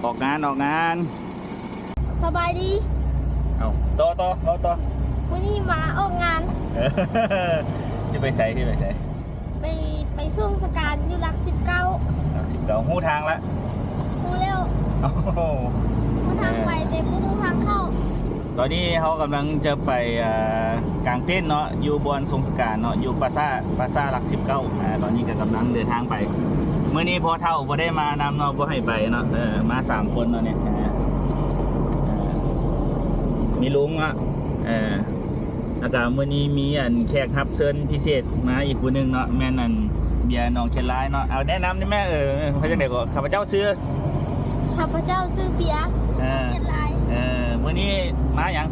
ออกงาน สบายดี เอาต่อวันนี้มาออกงาน ที่ไปใส่ไปไปช่วงสการอยู่หลัก19 10 เราหู้ทางละ พูเร็ว โอ้โห พูทางไปแต่พูทางเข้า ตอนนี้เขากำลังจะไปกลางเต้นท์เนาะอยู่บนทรงสการเนาะอยู่ปราสาทหลัก19ตอนนี้ก็กำลังเดินทางไปเมื่อนี้พอเท่าบ่ได้มานำเนาะบ่ให้ไปเนาะมา3 คนเนาะเนี่ยมีลุงอ่ะแล้วก็มื้อนี้มีแขกรับเชิญพิเศษมาอีกผู้นึงเนาะแม่นั่นเบียร์น้องเคนร้ายเนาะเอาแนะนำได้แม่เขาจังได๋ก็ข้าพเจ้าซื้อ ข้าพเจ้าซื้อเบียร์เจ็ดลาย มื้อนี้มาหยัง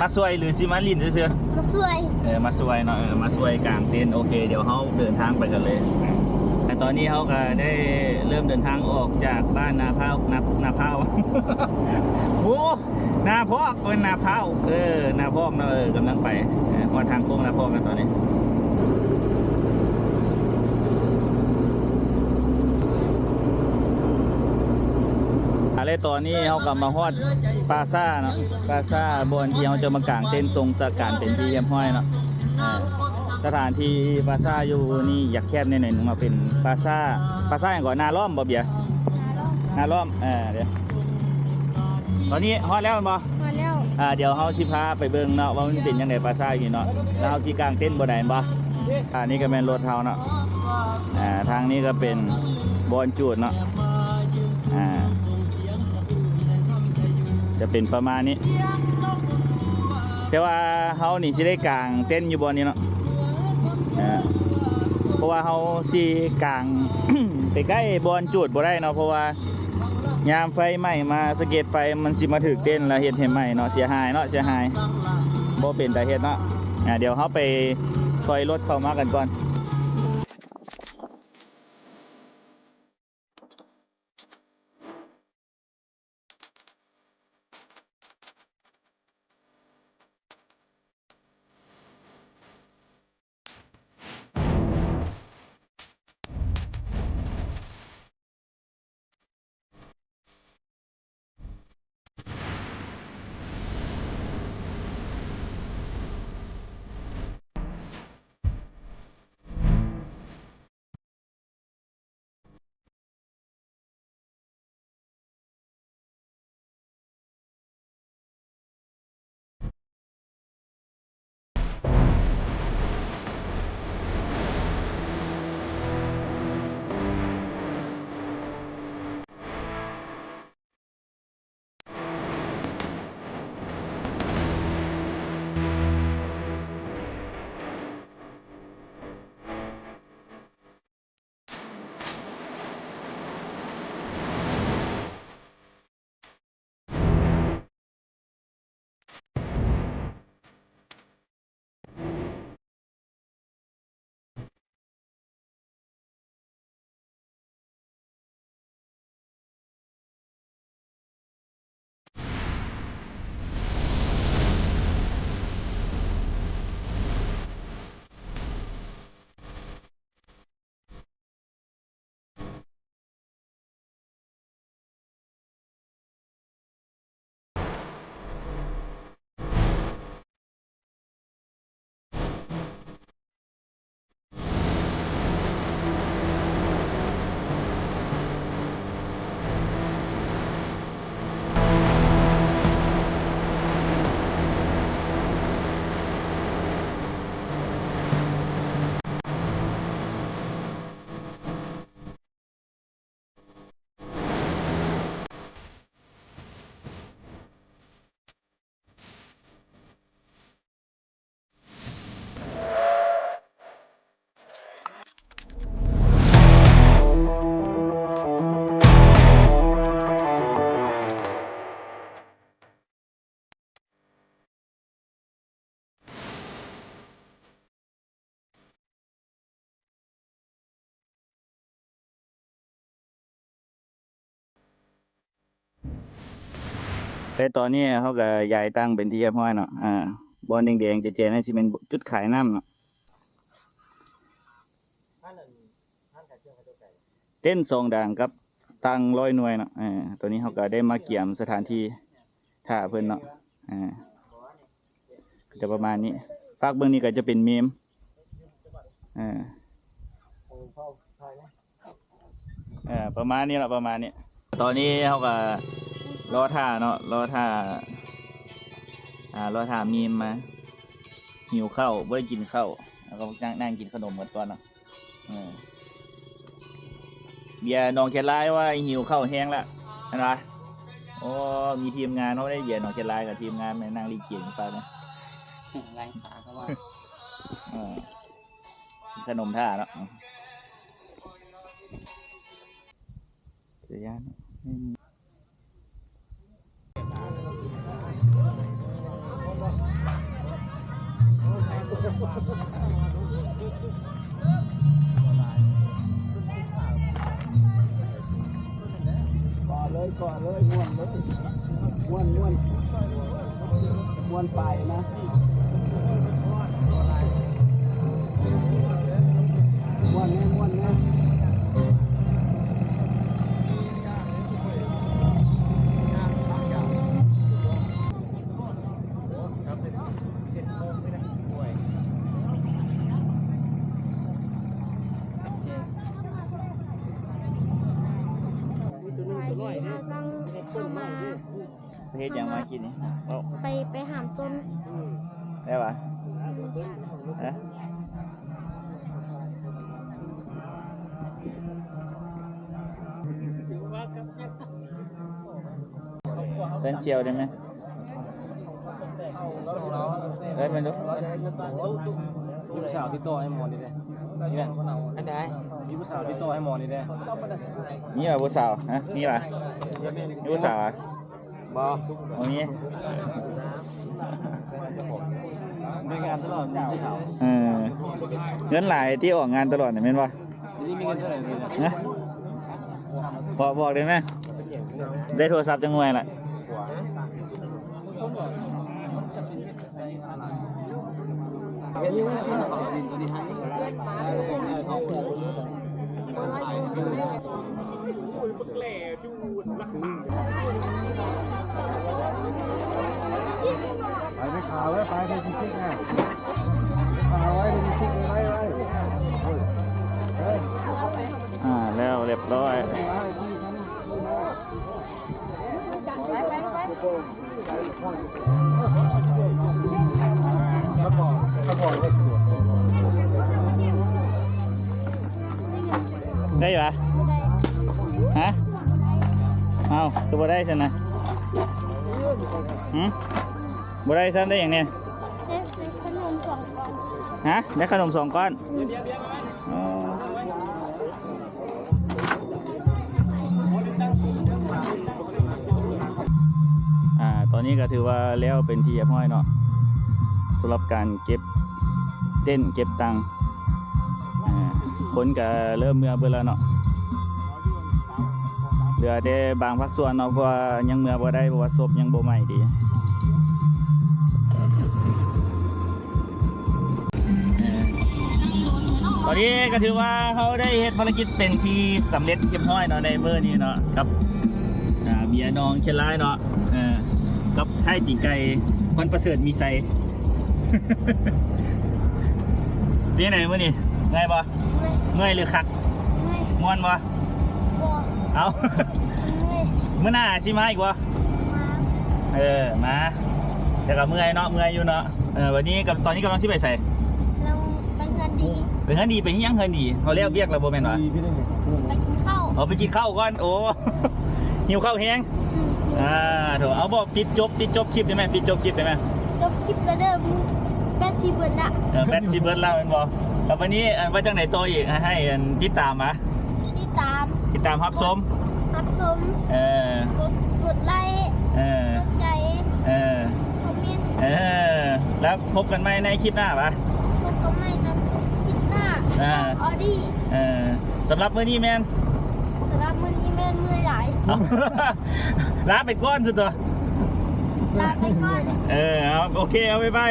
มาช่วยหรือสิมาลิ้นซื่อ มาช่วย มาช่วยเนาะมาช่วยกลางเต็นท์โอเคเดี๋ยวเขาเดินทางไปกันเลยแต่ตอนนี้เขาก็ได้เริ่มเดินทางออกจากบ้านนาพร้าวโอ้นาพอกเป็นนาพร้าวนาพอกเนาะกำลังไปพอทางโค้งนาพอกกันตอนนี้อะไรตอนนี้เขากลับมาฮอดปราซ่าเนาะปราซ่าบนที่เขาจะมากางเต็นท์ทรงสการเป็นที่เรียบร้อยเนาะสถานที่ปราซ่าอยู่นี่อยากแคบในหน่อยนึงมาเป็นปราซ่าอย่างก่อนนาล้อมบ่เบียร์นาล้อมเดี๋ยวตอนนี้ฮอดแล้วมั้ยบ่ มาแล้ว เดี๋ยวเขาสิพาไปเบิ่งเนาะว่ามันเป็นยังไงปราซ่าอยู่เนาะแล้วเขาสิกางเต็นท์บ่ได้บ่นี่ก็เป็นรถเฮาเนาะทางนี้ก็เป็นบอนจูดเนาะจะเป็นประมาณนี้แต่ว่าเขานี่สิได้กางเต้นอยู่บนนี้เนาะเพราะว่าเขาสิกาง ไปใกล้บอนจูดบ่ได้เนาะเพราะว่ายามไฟไหม้มาสะเก็ดไฟมันสิมาถึกเต้นแล้วเฮ็ดให้ไหม้เนาะเสียหายบ่เป็นตาเฮ็ดเนาะเดี๋ยวเขาไปถอยรถเข้ามากันก่อนแต่ตอนนี้เขาก็ย้ายตั้งเป็นที่เรียบร้อยเนาะบอลแดงๆเจๆนั่นสิเป็นจุดขายน้ำเนาะเต้น2 ด่างกับ ตั้ง100 หน่วยเนาะตัวนี้เขาก็ได้มาเกี่ยมสถานที่ท่าเพิ่นเนาะจะประมาณนี้ฝากเบื้องนี้ก็จะเป็นเมมประมาณนี้แหละประมาณนี้ตอนนี้เขาก็รอท่าเนาะรอท่ามีมมาหิวข้าวเบื่อกินข้าวแล้วก็นั่งกินขนมหมดก่อนเนาะเบียร์น้องแคลายว่าหิวข้าวแห้งละเห็นไหมโอ้มีทีมงานเขาได้เบียร์น้องแคลายกับทีมงานมานั่งรีเกียร์ไปนะไล่ขาเขาว่าขนมท่าเนาะเสียยานก่อนเลยม้วนเลยม้วนไปนะม้วนนะเฮ็ดยังมากินนี่ไปหามต้นได้ปะฮะเป็นเชียวได้ไหมได้ไหมลูกมีผู้สาวที่โตให้หมอนี่ได้อันไหนมีผู้สาวที่โตให้หมอนี่ได้นี่ป่ะผู้สาวฮะนี่ป่ะนี่ผู้สาวอ่ะบอตรงนี้มีงานตลอดมีผู้สาวเงินหลายที่ออกงานตลอดเนี่ยเห็นป่ะนี่มีเงินเท่าไหร่นะบอกได้ไหมได้โทรศัพท์จังหวะละไปไม่ข่าวแล้วไปไปกินซิกนะข่าวไว้ไปกินซิกไว้แล้วเรียบร้อยได้ปะฮะเอาตัวบ่ได้ใช่ไหมบ่ได้ซ้ำได้อย่างเนี้ยขนม2 ก้อนฮะได้ขนม2 ก้อนตอนนี้ก็ถือว่าแล้วเป็นที่เรียบร้อยเนาะสำหรับการเก็บเต้นเก็บตังค์คนก็เริ่มเมื่อเบื่อแล้วเนาะเหลือแต่บางภาคส่วนเนาะเพราะว่ายังเมื่อบ่ได้เพราะว่าศพยังบ่ใหม่ดีตอนนี้ก็ถือว่าเขาได้เฮ็ดภารกิจเป็นที่สำเร็จเรียบร้อยเนาะในมื้อนี้เนาะกับเบียร์น้องเชลายเนาะกับไข่ติ่งไก่วันประเสริฐมีไซเรียกไหนมื้อนี้ง่ายบ่เมื่อยหรือคักม่วนบ่เอามื้อหน้าสิมาอีกบ่มาแต่ก็เมื่อยเนาะเมื่อยอยู่เนาะวันนี้กับตอนนี้กำลังสิไปใส่เราไปเงินดีไปเงินดีไปยังเงินดีเขาเรียกเรียกเราบ่แม่นวะไปกินข้าวไปกินข้าวก่อนโอ้หิวข้าวแห้งโถเอาบอกปิดจบคลิปได้ไหมปิดจบคลิปได้ไหมจบคลิปก็เดิมแบทซีเบิร์ดละแบทซีเบิร์ดเล่าเป็นบอกแล้ววันนี้ว่าจังไหนโตอีกให้ติดตามมะติดตามฮับส้มกดไลค์กดใจคอมเมนต์แล้วพบกันไหมในคลิปหน้าปะพบกันไหมในคลิปหน้าออดี้สำหรับมื้อนี้แมนสำหรับมื้อนี้แมนเมื่อยหลายลาไปก้อนสุดตัวลาไปก้อนเอาโอเคเอาไป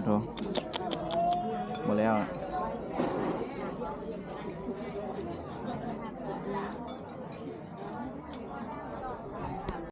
โถหมดแล้วอะ